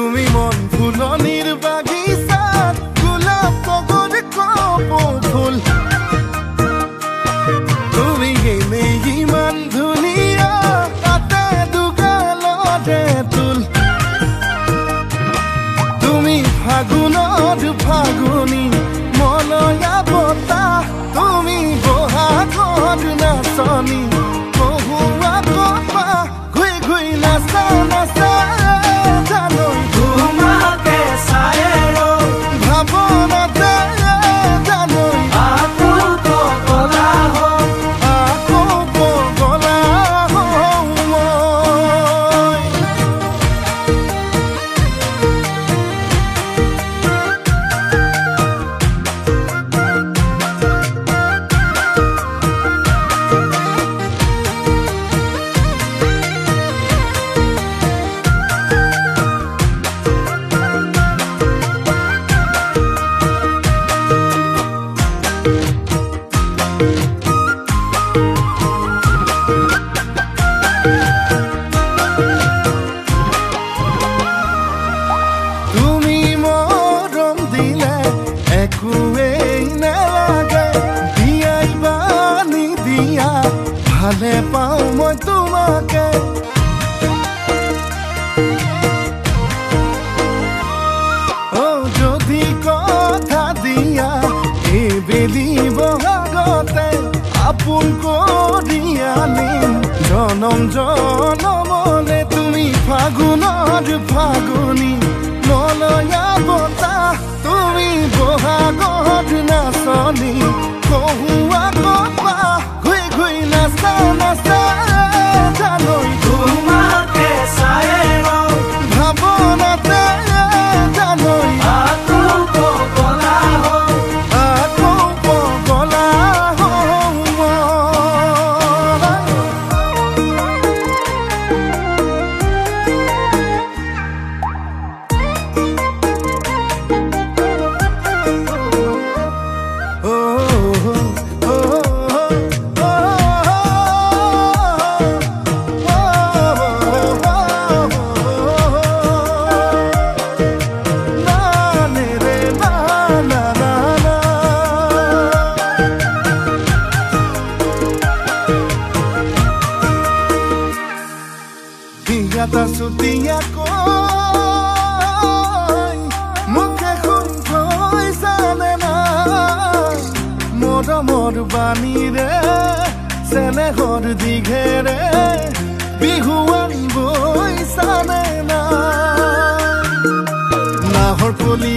তুমি মন ফুলনিৰ বাগিচাত গোলাপ তগৰ কপৌ ফুল তুমি এনেই ইমান ধুনীয়া তাতে দুগালতে তুল তুমি ফাগুনত ফাগুনী মলয়া বতাহ তুমি বহাগত নাচনী কহুৱা কপা ঘুই ঘুই নাচা নাচা জানৈ তোমাকে চাই ভাৱনাতে জানৈ আকৌ পগলা হওঁ ভালে পাওঁ মই তোমাকে যদি কথা দিয়া এইবেলি বহাগতে আপোন কৰি আনিম জনম জনমলে তুমি ফাগুনৰ ফাগুনী মলয়া বতাহ তুমি বহাগত নাচনী কহুৱা কপা ঘুই ঘুই নাচা নাচা জানৈ তোমাকে চাই ভাৱনাতে জানৈ আকৌ পগলা হওঁ Gata sutia koi Muke khun koi sane na Moda mod bani re Sene hor dighe re Bihuan boi sane na Nahor poli